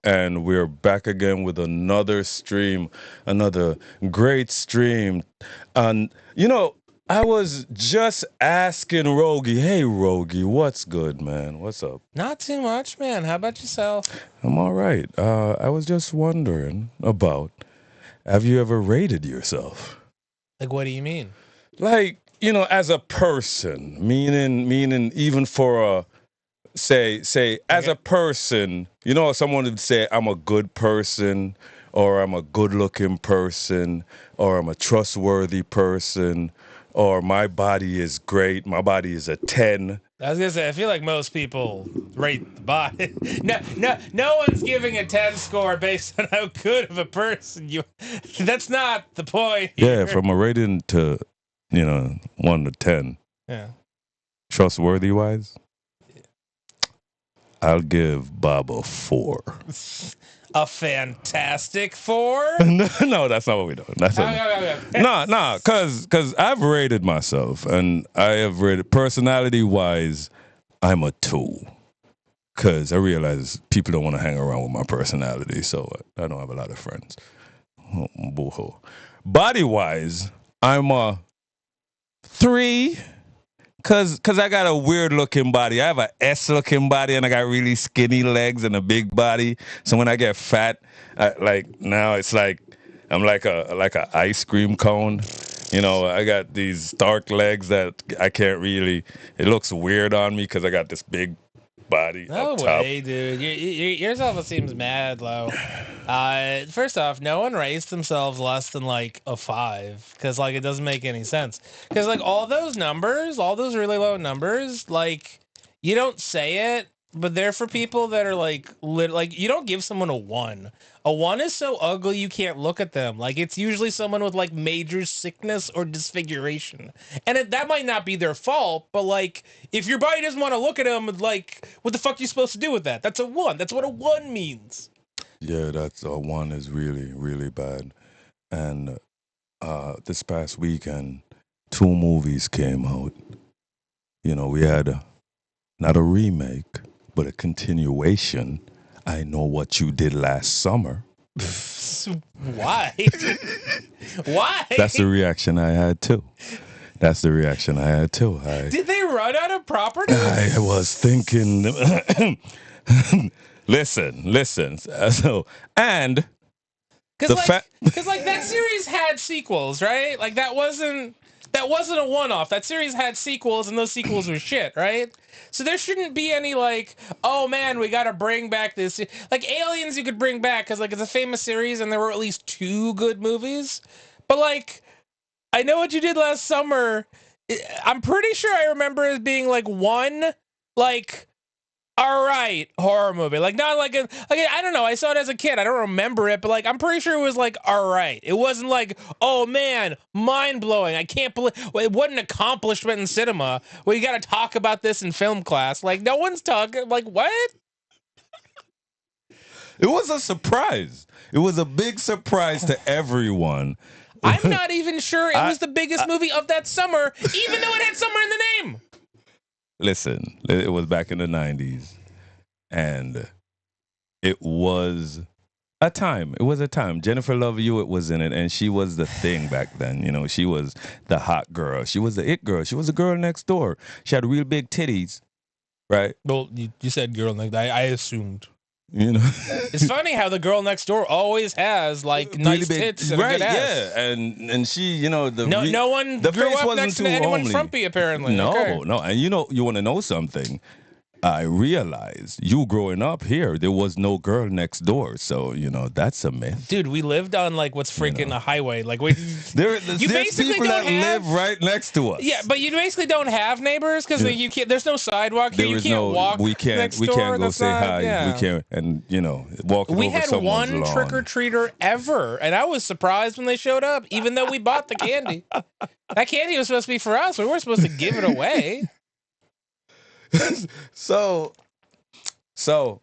and we're back again with another stream, another great stream. And, I was just asking Rogie, hey, Rogie, what's good, man? What's up? Not too much, man. How about yourself? I'm all right. I was just wondering about, have you ever rated yourself? Like, what do you mean? Like, as a person, meaning even for a say as Okay. a person, someone would say I'm a good person, or I'm a good looking person, or I'm a trustworthy person, or my body is great, my body is a 10. I was gonna say, I feel like most people rate the body. No one's giving a 10 score based on how good of a person you. That's not the point Yeah, here. from a rating to 1 to 10, Yeah. trustworthy wise, I'll give Bob a 4. A fantastic 4. No, that's not what we're doing. That's not. Okay. No, cause I've rated myself, and I have rated personality wise. I'm a 2, cause I realize people don't want to hang around with my personality, so I don't have a lot of friends. Oh, boo-hoo. Body wise, I'm a 3. Cause I got a weird looking body. I have a S looking body, and I got really skinny legs and a big body. So when I get fat, now it's like I'm like a ice cream cone. I got these stark legs that I can't really. It looks weird on me because I got this big body No up top. way, dude. Your self seems mad low. First off, no one rates themselves less than like a 5 because like it doesn't make any sense. Because like all those numbers, all those really low numbers, like you don't say it, but they're for people that are like you don't give someone a 1. A 1 is so ugly you can't look at them. Like it's usually someone with like major sickness or disfiguration, and that might not be their fault, but like if your body doesn't want to look at them, like what the fuck are you supposed to do with that? That's a 1. That's what a 1 means. Yeah, that's 1 is really really bad. And this past weekend, 2 movies came out. We had not a remake, but a continuation. I Know What You Did Last Summer. Why? Why? That's the reaction I had too. Did they run out of properties? I was thinking. listen. So, and Because the like, fact. because like that series had sequels, right? Like that wasn't a one-off. That series had sequels, and those sequels were shit, right? So there shouldn't be any like, oh man, we got to bring back this. Like Aliens, you could bring back because like it's a famous series, and there were at least 2 good movies. But like, I Know What You Did Last Summer. I'm pretty sure I remember it being like one, like all right horror movie, like not like I don't know, I saw it as a kid, I don't remember it, but like I'm pretty sure it was like all right. It wasn't like, oh man, mind-blowing, I can't believe, well, it wasn't an accomplishment in cinema, well you gotta talk about this in film class, like no one's talking, like what. It was a surprise. It was a big surprise to everyone. I'm not even sure it I, was the biggest I movie of that summer, even though it had summer in the name. listen. It was back in the '90s, and it was a time. It was a time. Jennifer Love Hewitt was in it, and she was the thing back then. She was the hot girl. She was the it girl. She was the girl next door. She had real big titties, right? Well, you said girl next, I assumed. You know, It's funny how the girl next door always has like really nice big, tits and a right? good ass. Yeah, and she, No one the grew face up wasn't next to too anyone homely. frumpy, apparently. No, Okay. no, and you want to know something? I realized you growing up here, there was no girl next door, so that's a myth. Dude, we lived on like what's freaking a highway. Like There's basically people don't that have. live right next to us. Yeah, but you basically don't have neighbors because you can't. There's no sidewalk here. There You is can't no, walk we can't next door. go That's say not. hi. We Yeah. can't, and walking We over had someone's one trick or lawn. treater ever, and I was surprised when they showed up, even though we bought the candy. That candy was supposed to be for us. We weren't supposed to give it away. so so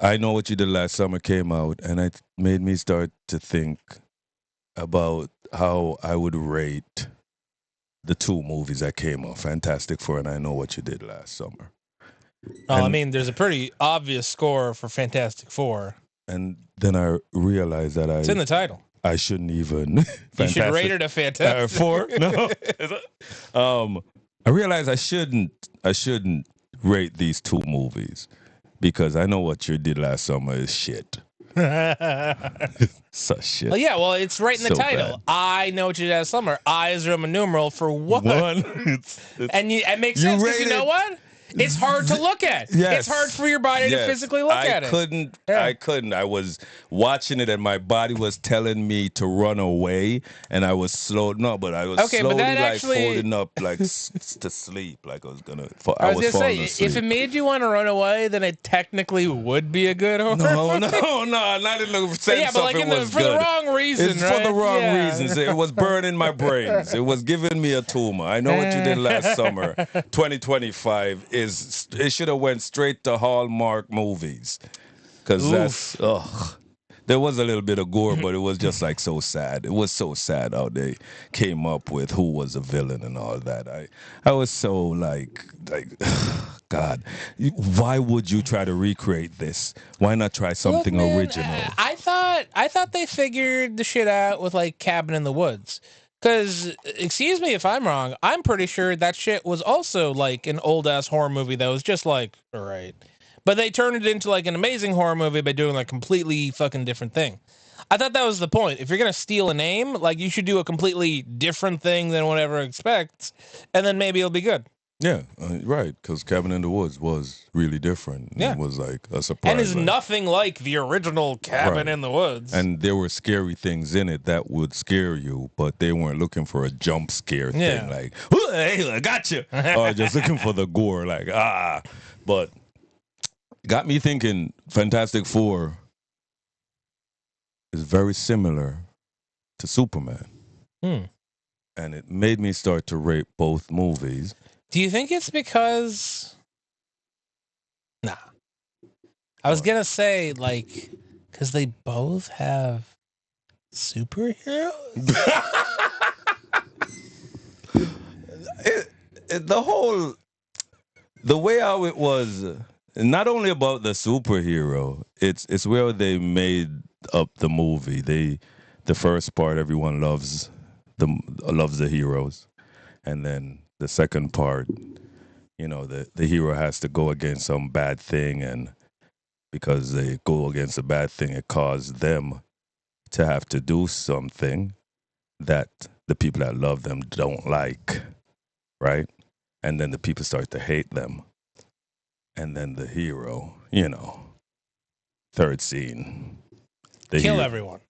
I Know What You Did Last Summer came out, and it made me start to think about how I would rate the 2 movies that came out, Fantastic Four and I Know What You Did Last Summer. I mean, there's a pretty obvious score for Fantastic Four. And then I realized that It's in the title. I shouldn't even. You should rate it a Fantastic 4. No. I realized I shouldn't rate these two movies because I know what you did last summer is shit. Such shit. Well, yeah, well, it's right in the So title. bad. I know what you did last summer. I is Roman numeral for one. And it makes sense because you know what? It's hard to look at. Yes. It's hard for your body to physically look at it. I couldn't. I was watching it and my body was telling me to run away, and I was slow. No, but I was slowly like folding up, like to sleep, like I was gonna. I was gonna falling say, asleep. if it made you want to run away, then it technically would be a good horror. No, not in the sense yeah, but like for the wrong reason. It's right? for the wrong reasons. It was burning my brains. It was giving me a tumor. I know what you did last summer. 2025 it should have went straight to Hallmark movies, because that's there was a little bit of gore, but it was just like so sad. It was so sad how they came up with who was a villain and all that. I was so like God, why would you try to recreate this? Why not try something original? I thought they figured the shit out with like Cabin in the Woods. Because, excuse me if I'm wrong, I'm pretty sure that shit was also like an old-ass horror movie that was just like, all right. But they turned it into like an amazing horror movie by doing like completely fucking different thing. I thought that was the point. If you're going to steal a name, like you should do a completely different thing than whatever expects, and then maybe it'll be good. Yeah, right, because Cabin in the Woods was really different. Yeah. It was like a surprise. And is nothing like the original Cabin in the Woods. And there were scary things in it that would scare you, but they weren't looking for a jump scare thing like, hey, I got you. Or just looking for the gore, like, But got me thinking Fantastic Four is very similar to Superman. And it made me start to rate both movies. Do you think it's because... Nah. I was going to say, like, because they both have superheroes? The way how it was, not only about the superhero, it's where they made up the movie. The first part, everyone loves the heroes. And then the second part, the hero has to go against some bad thing, and because they go against a bad thing, it caused them to have to do something that the people that love them don't like, right? And then the people start to hate them. And then the hero, third scene. Kill everyone.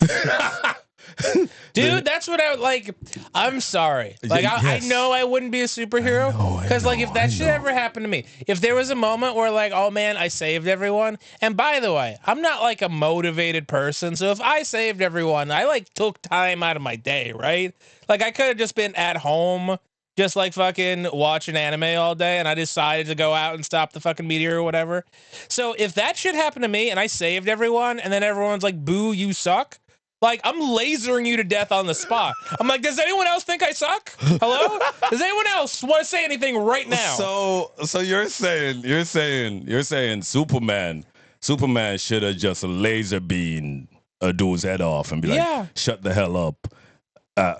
Dude, that's what I like. I'm sorry. Like, I know I wouldn't be a superhero. Because, like, if that shit ever happened to me, if there was a moment where, like, oh man, I saved everyone. And by the way, I'm not like a motivated person. So if I saved everyone, I like took time out of my day, right? Like, I could have just been at home, just like fucking watching anime all day, and I decided to go out and stop the fucking meteor or whatever. So if that shit happened to me and I saved everyone, and then everyone's like, boo, you suck. Like, I'm lasering you to death on the spot. I'm like, does anyone else think I suck? Hello? Does anyone else want to say anything right now? So you're saying Superman should have just laser beamed a dude's head off and be like, shut the hell up.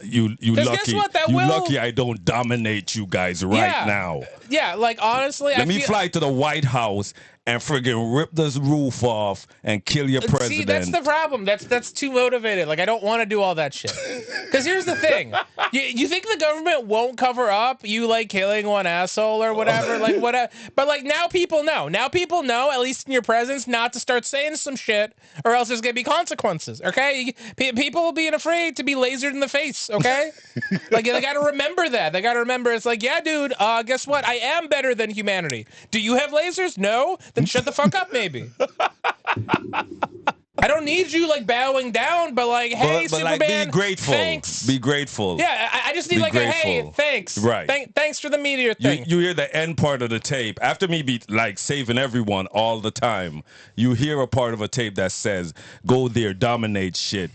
You lucky. Lucky I don't dominate you guys right now. Yeah, like honestly, let me fly to the White House and friggin' rip this roof off and kill your president. See, that's the problem. That's too motivated. Like, I don't want to do all that shit. Because here's the thing. You think the government won't cover up you, like, killing one asshole or whatever? Like, whatever. But, like, now people know. Now people know, at least in your presence, not to start saying some shit or else there's going to be consequences, okay? People being afraid to be lasered in the face, okay? Like, they got to remember that. They got to remember it's like, yeah, dude, guess what? I am better than humanity. Do you have lasers? No? Then shut the fuck up, maybe. I don't need you, like, bowing down, but, like, hey, but Superman, like, be grateful. Thanks. Be grateful. Yeah, I just need, like, grateful. A hey, thanks. Right. Thanks for the meteor thing. You hear the end part of the tape. After me be, like, saving everyone all the time, you hear a part of a tape that says, go there, dominate shit,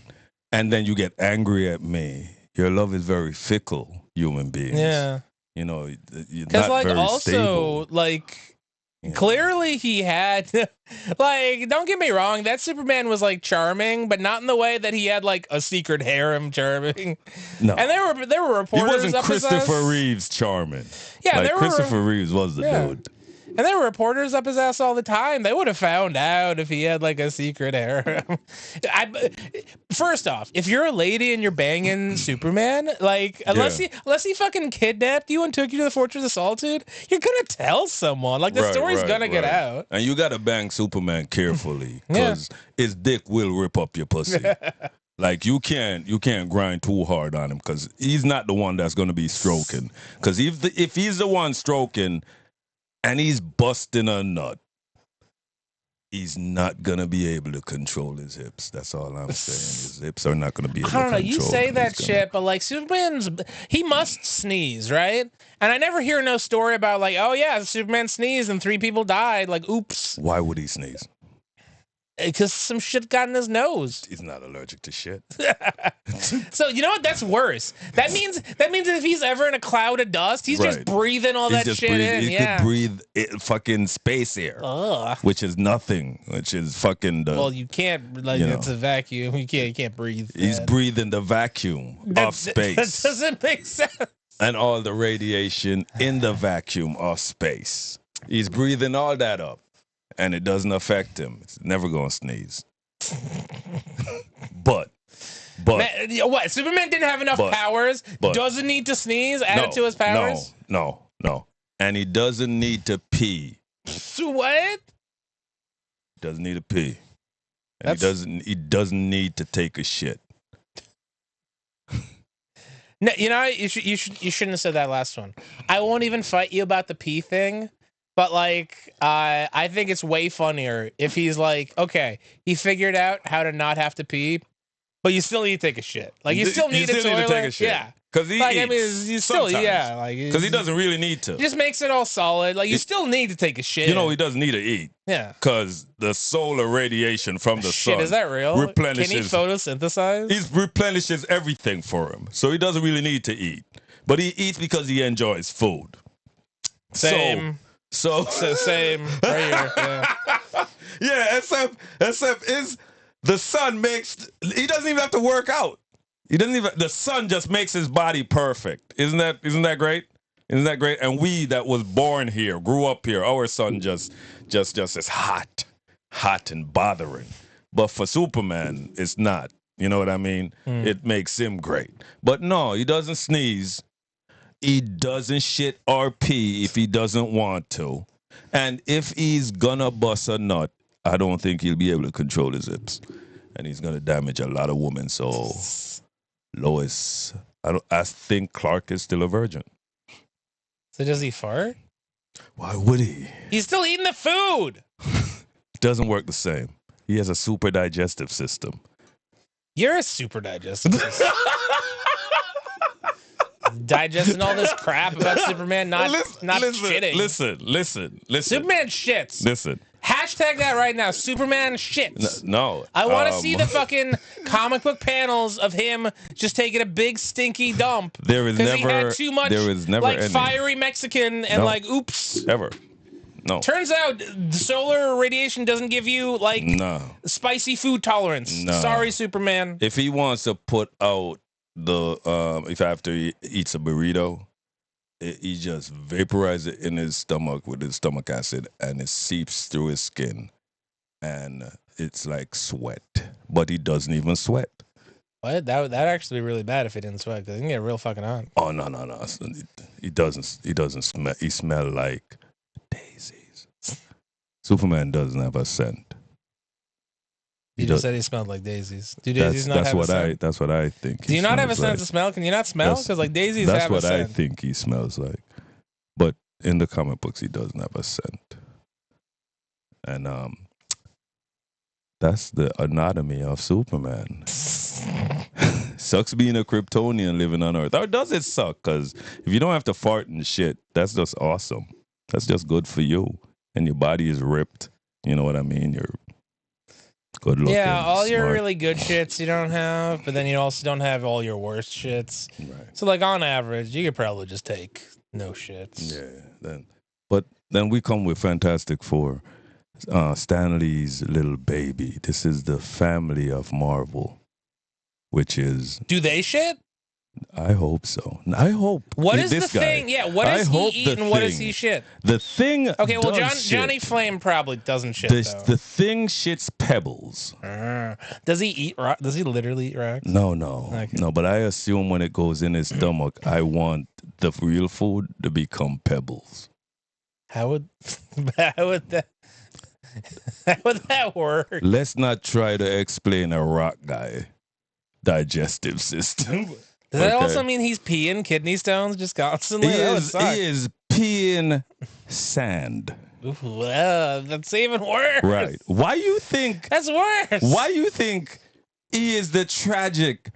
and then you get angry at me. Your love is very fickle, human beings. Yeah. You're not like, very also, stable. Like, Clearly, he had like. Don't get me wrong. That Superman was like charming, but not in the way that he had like a secret harem charming. No, And there were he reporters wasn't up his Christopher ass. Reeves charming. Yeah, like there were Christopher Reeves was the yeah. dude. And there were reporters up his ass all the time. They would have found out if he had like a secret harem. First off, if you're a lady and you're banging Superman, like unless he fucking kidnapped you and took you to the Fortress of Solitude, you're gonna tell someone. Like the story's gonna get out. And you gotta bang Superman carefully because his dick will rip up your pussy. Like you can't grind too hard on him because he's not the one that's gonna be stroking. Because if he's the one stroking and he's busting a nut, he's not gonna be able to control his hips. That's all I'm saying. His hips are not gonna be able to control. I don't know. You say that shit, but like he must sneeze, right? And I never hear no story about like, oh yeah, Superman sneezed and 3 people died. Like, oops. Why would he sneeze? Because some shit got in his nose. He's not allergic to shit. So you know what? That's worse. That means that if he's ever in a cloud of dust, he's just breathing all that shit in. He could breathe fucking space air, which is nothing. Which is fucking. Well, you can't. Like it's a vacuum. You can't breathe. He's breathing the vacuum of space. That doesn't make sense. And all the radiation in the vacuum of space. He's breathing all that up. And it doesn't affect him. It's never gonna sneeze. but Man, what? Superman didn't have enough powers. Doesn't need to sneeze. Add it to his powers. No. And he doesn't need to pee. So what? Doesn't need to pee. And he doesn't need to take a shit. No, you know you shouldn't have said that last one. I won't even fight you about the pee thing. But, like, I think it's way funnier if he's like, okay, he figured out how to not have to pee, but you still need to take a shit. Like, you still need a toilet. Need to take a shit. Yeah. Because he eats. I mean, you still, like. Because he doesn't really need to. He just makes it all solid. Like, you still need to take a shit. You know, he doesn't need to eat. Yeah. Because the solar radiation from the sun. Is that real? Replenishes. Can he photosynthesize? He replenishes everything for him. So he doesn't really need to eat. But he eats because he enjoys food. Same. So same right here. Yeah, except is the sun makes he doesn't even have to work out. The sun just makes his body perfect. Isn't that great? Isn't that great? And we that was born here, grew up here, our sun just is hot and bothering. But for Superman, it's not. You know what I mean? It makes him great. But no, he doesn't sneeze. He doesn't shit or pee if he doesn't want to. And if he's gonna bust a nut, I don't think he'll be able to control his hips. And he's gonna damage a lot of women. So Lois, I think Clark is still a virgin. So does he fart? Why would he? He's still eating the food. Doesn't work the same. He has a super digestive system. You're a super digestive system. Digesting all this crap about Superman not shitting. Listen. Superman shits. Listen. Hashtag that right now. Superman shits. No. I want to see the fucking comic book panels of him just taking a big stinky dump. There is never. He had too much. There is never like any. Fiery Mexican and like oops. Ever. No. Turns out solar radiation doesn't give you like spicy food tolerance. No. Sorry, Superman. If he wants to put out if after he eats a burrito, he just vaporizes it in his stomach with his stomach acid, and it seeps through his skin, and it's like sweat. But he doesn't even sweat. What? That actually be really bad if he didn't sweat, because he can get real fucking hot. Oh no! He doesn't smell. He smells like daisies. Superman doesn't have a scent. You just said he smelled like daisies. Do daisies not have a scent? That's what I think. Do you not have a sense of smell? Can you not smell? Because like daisies have a scent. That's what I think he smells like. But in the comic books, he doesn't have a scent. And that's the anatomy of Superman. Sucks being a Kryptonian living on Earth. Or does it suck? Because if you don't have to fart and shit, that's just awesome. That's just good for you. And your body is ripped. You know what I mean? You're good looking. Yeah, all smart. your really good shits you don't have, but then you also don't have all your worst shits. Right. So like on average, you could probably just take no shits. Yeah. But Then we come with Fantastic Four. Stanley's little baby. This is the family of Marvel, which is. Do they shit? I hope so. I hope. What is this the guy, thing? Yeah, what does he eat and what does he shit? The thing. Okay, well, does Johnny shit. Flame probably doesn't shit though. The thing shits pebbles. Does he eat? Does he literally eat rocks? No, Okay. no. But I assume when it goes in his stomach, I want the real food to become pebbles. How would that? How would that work? Let's not try to explain a rock guy digestive system. Does that also mean he's peeing kidney stones just constantly? He is peeing sand. Well, that's even worse. Right. Why you think that's worse? Why you think he is the tragic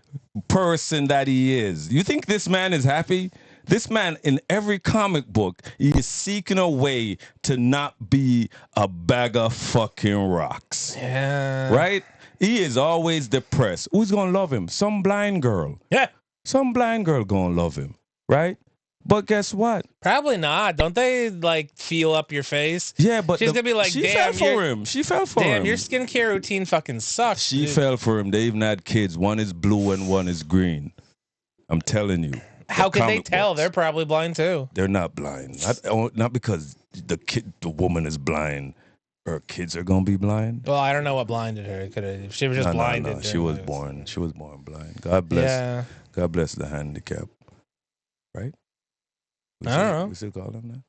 person that he is? You think this man is happy? This man, in every comic book, he is seeking a way to not be a bag of fucking rocks. Yeah. Right? He is always depressed. Who's gonna love him? Some blind girl. Yeah. Some blind girl gonna love him. Right? But guess what? Probably not. Don't they like feel up your face? Yeah, but she's gonna be like, she damn, fell for him. She fell for him. Damn, your skincare routine fucking sucks. She dude. fell for him. They even had kids. One is blue and one is green. I'm telling you. How could they tell? Books, they're probably blind too. They're not blind. Not because the woman is blind. Her kids are gonna be blind. Well, I don't know what blinded her. If she was just blinded. No. She was born blind. God bless. Yeah. God bless the handicap. Right? I don't know. We still call him that?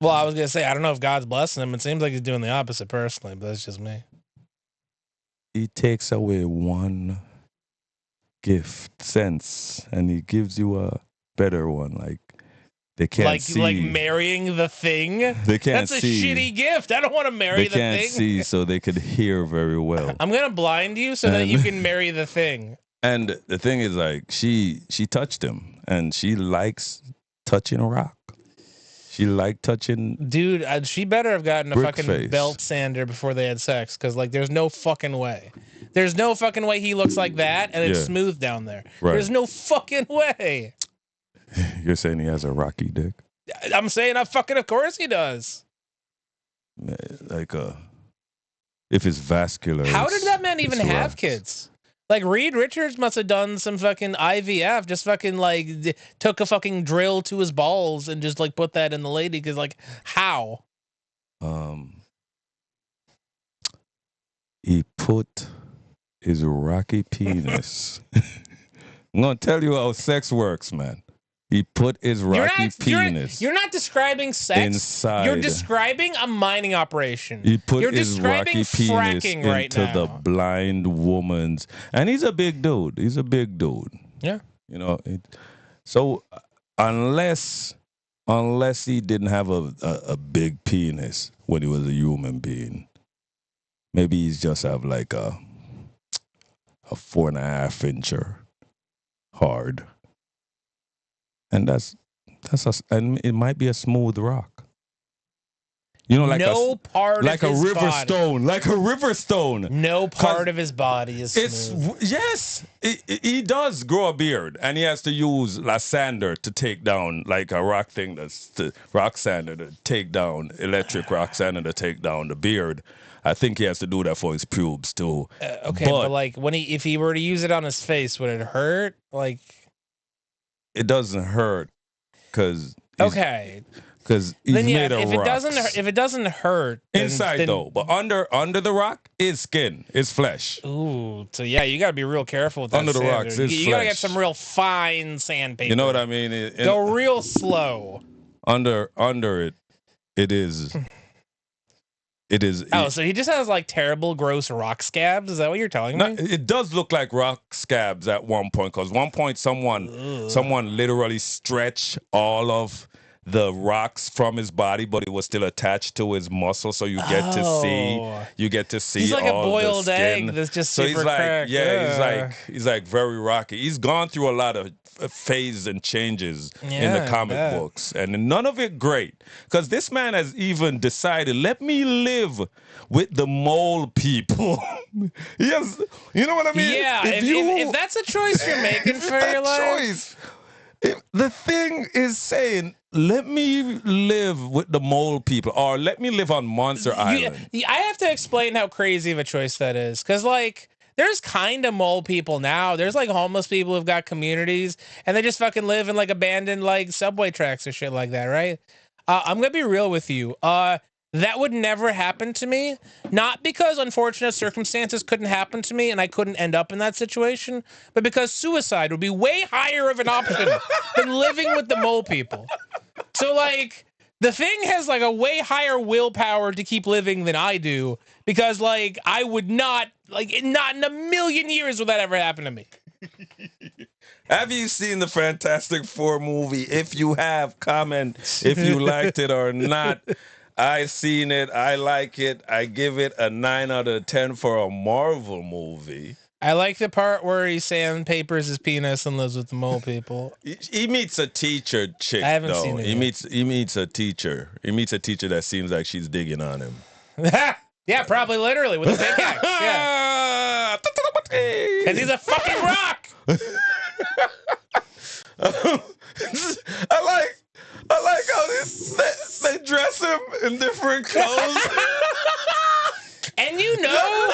Well, I was gonna say I don't know if God's blessing him. It seems like he's doing the opposite personally, but that's just me. He takes away one gift, sense, and he gives you a better one. Like they can't see. Like marrying the thing. They can't That's a see. shitty gift. I don't want to marry the thing. They can't see, so they could hear very well. I'm gonna blind you so that you can marry the thing. And the thing is, like, she touched him, and she likes touching rock. She liked touching. Dude, she better have gotten a fucking face. belt sander before they had sex, because like, there's no fucking way. There's no fucking way he looks like that, and it's smooth down there. Right. There's no fucking way. You're saying he has a rocky dick? I'm saying, of course he does. Like, if it's vascular. How did that man even have kids? Like, Reed Richards must have done some fucking IVF, just fucking, like, took a fucking drill to his balls and just, like, put that in the lady, because, like, how? He put his rocky penis. I'm going to tell you how sex works, man. He put his rocky penis. You're not describing sex. Inside. You're describing a mining operation. He put You're his rocky penis into the blind woman's. And he's a big dude. Yeah. You know. So unless he didn't have a big penis when he was a human being, maybe he's just have like a 4.5 incher hard. And and it might be a smooth rock. You know, like a river stone. Like a river stone. No part of his body is smooth. Yes. He does grow a beard, and he has to use a sander to take down, like a rock thing, that's the rock sander to take down, electric rock sander to take down the beard. I think he has to do that for his pubes too. Okay, but like if he were to use it on his face, would it hurt? Like, it doesn't hurt because he's made of rocks. If it doesn't hurt inside though, but under the rock is skin, is flesh. Ooh, so yeah, you got to be real careful with that. Under the rocks is you got to get some real fine sandpaper. You know what I mean? Go real slow. Under it is. It is. Oh, so he just has like terrible, gross rock scabs? Is that what you're telling me? It does look like rock scabs at one point, because one point someone literally stretched all of the rocks from his body, but it was still attached to his muscle, so you get to see. He's like all a boiled the skin. egg that's just so super he's like, cracked. he's like very rocky. He's gone through a lot of phases and changes in the comic books, and none of it great, because this man has even decided, let me live with the mole people. Yes, you know what I mean? Yeah, if that's a choice you're making for your life. The Thing is saying, let me live with the mole people, or let me live on Monster Island. I have to explain how crazy of a choice that is, because like there's kind of mole people now. There's like homeless people who've got communities, and they just fucking live in like abandoned like subway tracks or shit like that, right? I'm gonna be real with you. That would never happen to me. Not because unfortunate circumstances couldn't happen to me and I couldn't end up in that situation, but because suicide would be way higher of an option than living with the mole people. So like the Thing has like a way higher willpower to keep living than I do, because like I would not in a million years would that ever happen to me. Have you seen the Fantastic Four movie? If you have, comment if you liked it or not. I've seen it. I like it. I give it a 9 out of 10 for a Marvel movie. I like the part where he sandpapers his penis and lives with the mole people. He meets a teacher chick. I haven't seen it He yet. meets a teacher. He meets a teacher that seems like she's digging on him. Yeah, probably literally with a pickaxe. Yeah, because he's a fucking rock. I like how they dress him in different clothes. And you know,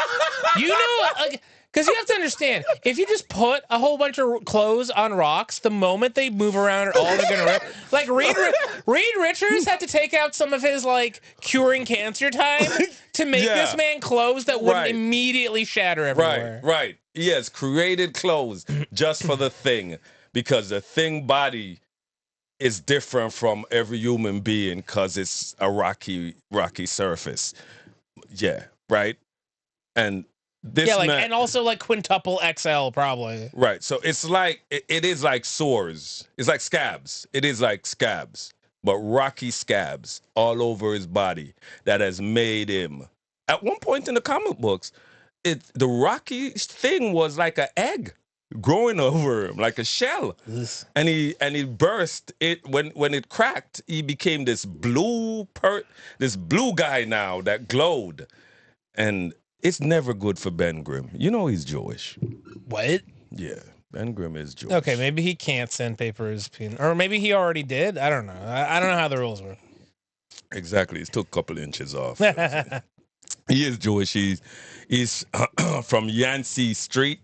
like, because you have to understand, if you just put a whole bunch of clothes on rocks, the moment they move around, all they're gonna rip. Like Reed Richards had to take out some of his like curing cancer time to make this man clothes that wouldn't immediately shatter everywhere. Right. He has created clothes just for the Thing, because the Thing body is different from every human being because it's a rocky surface. Yeah, right. And this and also like quintuple XL probably. Right. So it's like it is like sores. It's like scabs. It is like scabs, but rocky scabs all over his body that has made him. At one point in the comic books, the rocky thing was like an egg growing over him, like a shell. And he burst it when it cracked. He became this blue guy now that glowed. And it's never good for Ben Grimm. You know he's Jewish. What? Yeah, Ben Grimm is Jewish. Okay, maybe he can't sandpaper his penis, or maybe he already did. I don't know. I don't know how the rules work. Exactly, he took a couple inches off. He is Jewish. He's from Yancey Street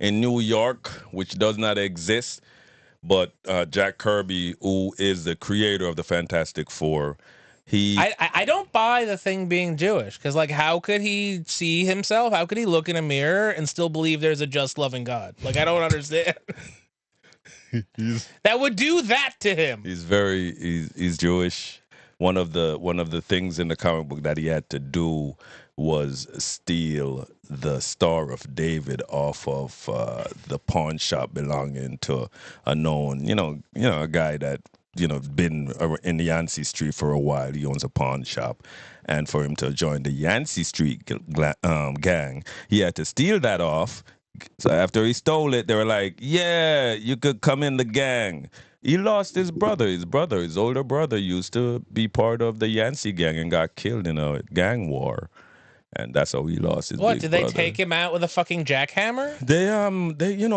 in New York, which does not exist. But Jack Kirby, who is the creator of the Fantastic Four, I don't buy the Thing being Jewish, because like how could he see himself? How could he look in a mirror and still believe there's a just loving God? Like I don't understand. That would do that to him. He's Jewish. One of the things in the comic book that he had to do was steal the Star of David off of the pawn shop belonging to a known, a guy that been in the Yancey Street for a while. He owns a pawn shop, and for him to join the Yancey Street gang, he had to steal that off. So after he stole it, they were like, "Yeah, you could come in the gang." He lost his brother. His older brother, used to be part of the Yancey gang and got killed in a gang war. And that's how he lost his What, big did brother. they take him out with a fucking jackhammer? They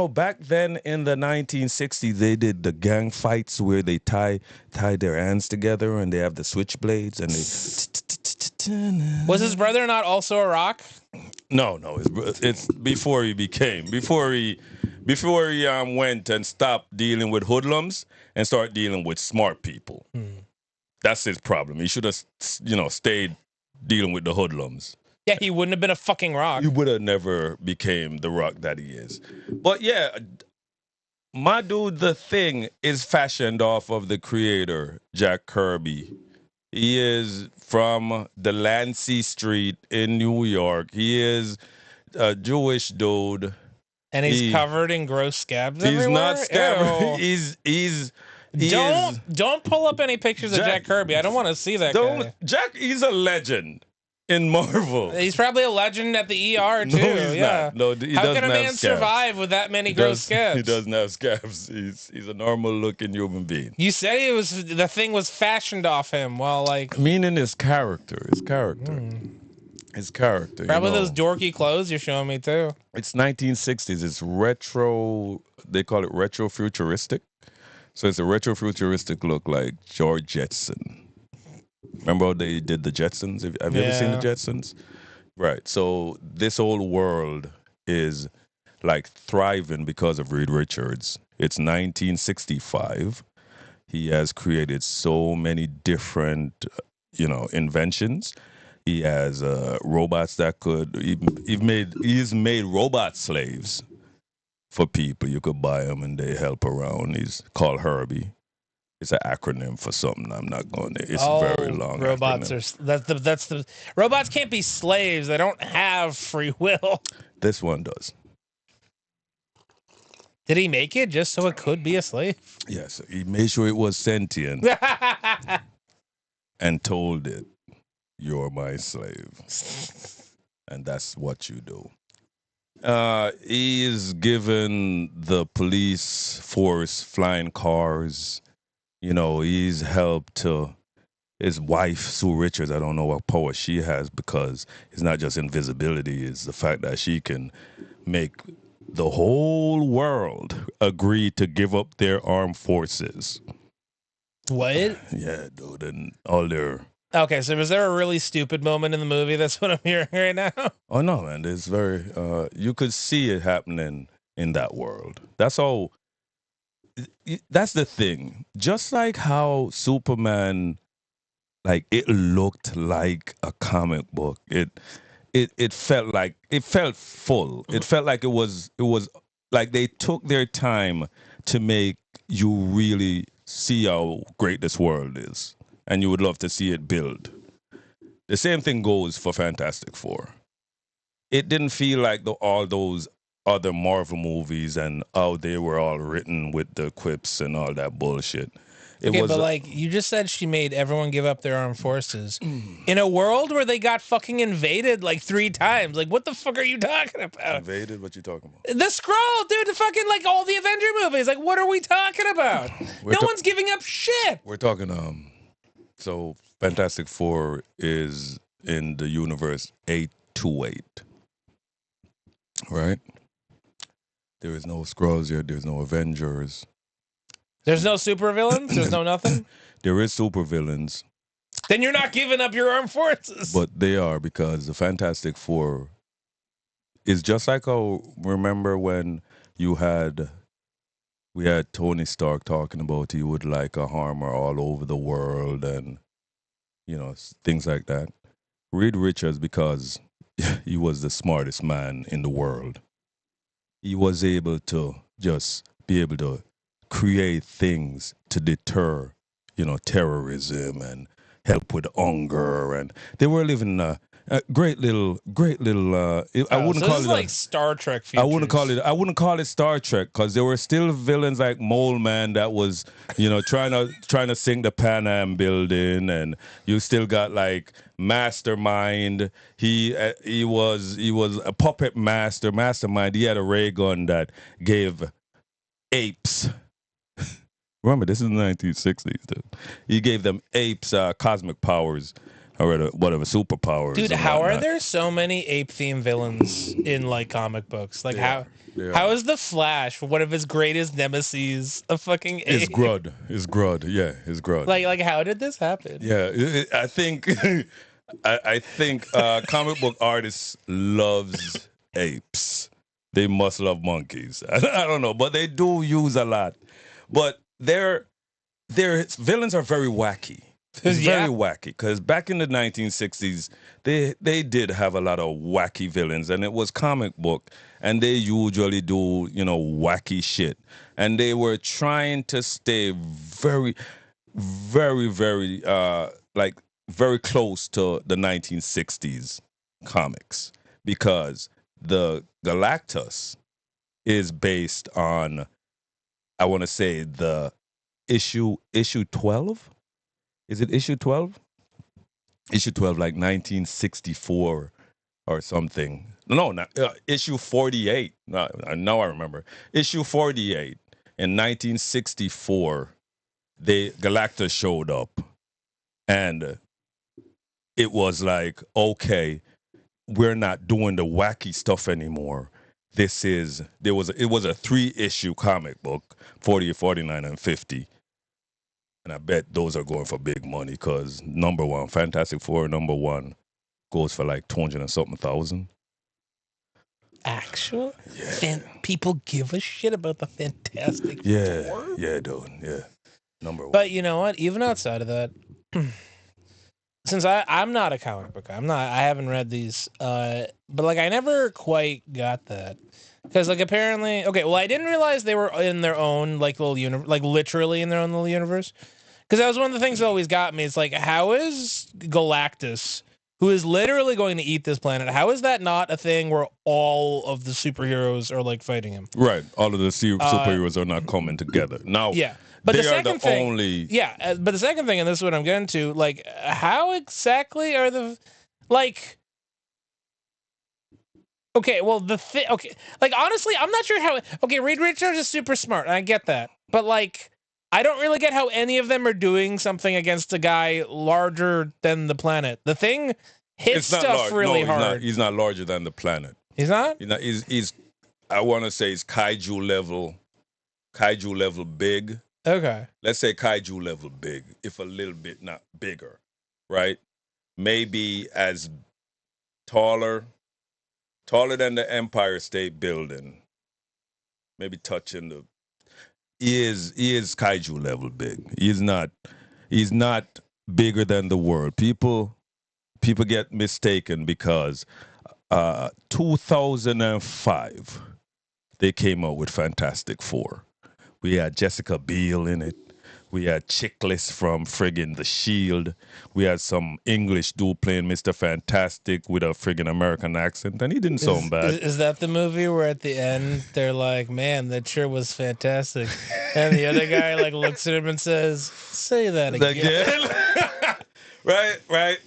back then in the 1960s, they did the gang fights where they tie their hands together and they have the switchblades and they. Was his brother not also a rock? No, it's before he went and stopped dealing with hoodlums and started dealing with smart people. That's his problem. He should have, stayed dealing with the hoodlums. Yeah, he wouldn't have been a fucking rock. He would have never became the rock that he is. But yeah, my dude, the Thing is fashioned off of the creator, Jack Kirby. He is from the Yancey Street in New York. He is a Jewish dude. And he's covered in gross scabs everywhere? He's not scabbed. Don't pull up any pictures of Jack Kirby. I don't want to see that guy. He's a legend in Marvel. He's probably a legend at the ER too. No, he's not. No, he How doesn't can a man scabs. Survive with that many gross scabs? He doesn't have scabs. He's a normal looking human being. You say the Thing was fashioned off him. Well, like meaning his character. His character. Probably those dorky clothes you're showing me too. It's 1960s. It's retro. They call it retro futuristic. So it's a retrofuturistic look like George Jetson. Remember how they did the Jetsons? Have you ever seen the Yeah. Jetsons? Right. So this whole world is like thriving because of Reed Richards. It's 1965. He has created so many different, inventions. He has robots that could. He's made robot slaves for people. You could buy them and they help around. He's called Herbie. It's an acronym for something. I'm not going to. It's a very long robots acronym. are that's the robots can't be slaves. They don't have free will. This one does. Did he make it just so it could be a slave? Yes, he made sure it was sentient and told it, "You're my slave," and that's what you do. He is given the police force flying cars. He's helped to his wife, Sue Richards. I don't know what power she has because it's not just invisibility, it's the fact that she can make the whole world agree to give up their armed forces. What? Yeah, dude, and all their. Okay, so was there a really stupid moment in the movie? That's what I'm hearing right now. Oh no, man! It's very. You could see it happening in that world. That's all. That's the thing. Just like how Superman, like it looked like a comic book. It felt full. It felt like it was like they took their time to make you really see how great this world is, and you would love to see it build. The same thing goes for Fantastic Four. It didn't feel like all those other Marvel movies and how they were all written with the quips and all that bullshit. It Okay, was but like you just said, she made everyone give up their armed forces in a world where they got fucking invaded like 3 times. Like, what the fuck are you talking about? invaded. What you talking about? The scroll, dude. The fucking like all the Avenger movies. Like, what are we talking about? No one's giving up shit. We're talking. So Fantastic Four is in the universe 828, right? There is no Skrulls yet. There's no Avengers. There's no supervillains. There's no nothing. There is supervillains, Then you're not giving up your armed forces. but they are because the Fantastic Four is just like remember when we had Tony Stark talking about he would like a armor all over the world and things like that. Reed Richards, because he was the smartest man in the world, he was able to just be able to create things to deter, terrorism and help with hunger. And they were living a great little. I wouldn't so call this is it like Star Trek. Futures. I wouldn't call it Star Trek because there were still villains like Mole Man that was, trying to sink the Pan Am building, and you still got like Mastermind. He was a puppet mastermind. He had a ray gun that gave apes. Remember, this is the 1960s, dude. He gave them apes cosmic powers or whatever superpowers. Dude, and how are whatnot. there so many ape themed villains in like comic books? Like Yeah. how is the Flash one of his greatest nemesis a fucking ape? It's Grud. It's Grud. Yeah, it's Grud. Like how did this happen? Yeah, I think I think comic book artists loves apes. They must love monkeys. I don't know, but they do use a lot. But their villains are very wacky. It's Yeah. very wacky because back in the 1960s, they did have a lot of wacky villains, and it was comic book, and they usually do wacky shit, and they were trying to stay very, very, very like very close to the 1960s comics because the Galactus is based on, I want to say, the issue 12. Is it issue 12? Issue 12, like 1964 or something. No, not issue 48. No, now I remember. Issue 48 in 1964, Galactus showed up, and it was like, okay, we're not doing the wacky stuff anymore. it was a 3-issue comic book, 40, 49, and 50. And I bet those are going for big money because number one, Fantastic Four number one goes for like 200 and something thousand. Actual Yeah. people give a shit about the Fantastic Yeah. Four. Yeah, dude. Yeah. Number one. But you know what? Even outside of that, since I'm not a comic book guy, I haven't read these. But like I never quite got that because like apparently, okay, well I didn't realize they were in their own like little universe, like literally in their own little universe. Because that was one of the things that always got me. It's like, how is Galactus, who is literally going to eat this planet, how is that not a thing where all of the superheroes are like fighting him? Right. All of the Uh, superheroes are not coming together. Now, yeah. But the they are the second thing, only. yeah. But the second thing, and this is what I'm getting to, like, how exactly are the, like, okay, well, okay, like, honestly, I'm not sure how, okay, Reed Richards is super smart, and I get that. But, like, I don't really get how any of them are doing something against a guy larger than the planet. The thing hits It's not stuff large. No, really he's not. hard. He's not larger than the planet. He's not? He's not. He's I want to say he's kaiju level big. Okay. Let's say kaiju level big, if a little bit not bigger, right? Maybe as taller, taller than the Empire State Building. Maybe touching the. He is kaiju level big. He's not bigger than the world. People get mistaken because 2005 they came out with Fantastic Four. We had Jessica Biel in it. We had Chickless from friggin' The Shield. We had some English dude playing Mr. Fantastic with a friggin' American accent, and he didn't sound bad. Is that the movie where at the end they're like, "Man, that sure was fantastic," and the other guy like looks at him and says, "Say that again." Again? Right.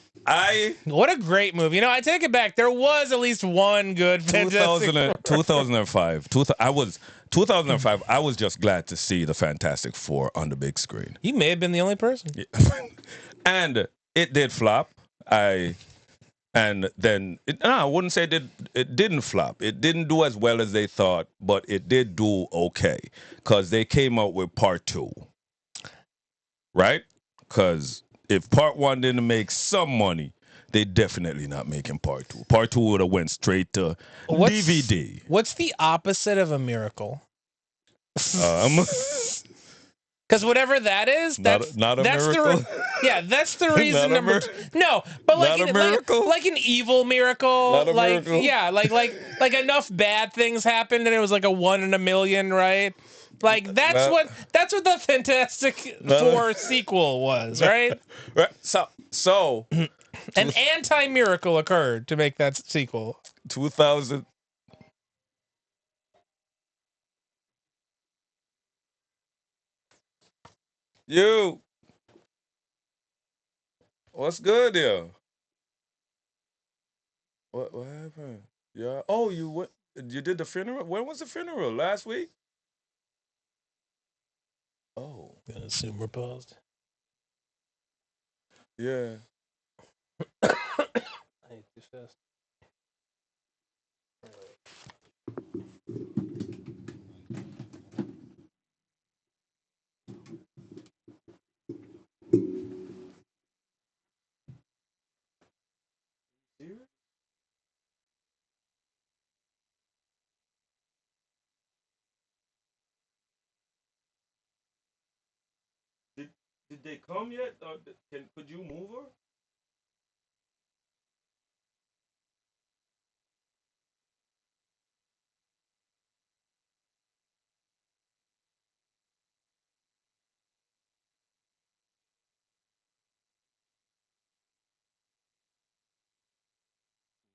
What a great movie! You know, I take it back. There was at least one good Fantastic 2005. 2005. I was just glad to see the Fantastic Four on the big screen. You may have been the only person. Yeah. And it did flop. And then no, I wouldn't say it didn't flop. It didn't do as well as they thought, but it did do okay because they came out with part two, right? Because if part one didn't make some money, they definitely not making part two. Part two would have went straight to DVD. What's the opposite of a miracle? Um, Because whatever that is, that's not a that's miracle. that's the reason. Not a No, but like not a miracle. like an evil miracle. Not a like miracle. yeah, like enough bad things happened and it was like a 1 in a million, right? Like that's what the Fantastic Four sequel was, right? Right. So An anti-miracle occurred to make that sequel. 2000. You, what's good there? What happened? Yeah. Oh, you what? You did the funeral? When was the funeral? Last week? Oh, Gonna assume we're paused. yeah. I ate too fast. Did they come yet? Or could you move her?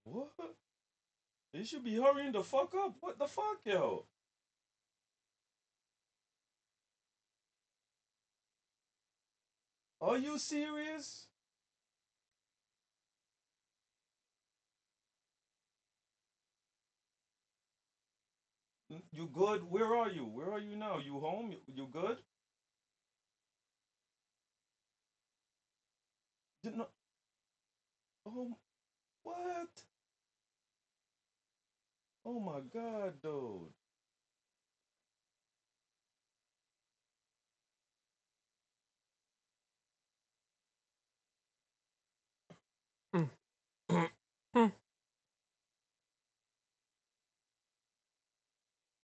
What? You should be hurrying the fuck up. What the fuck, yo? Are you serious? You good? Where are you? Where are you now? You home? You good? Did not. Oh, what? Oh my god, dude.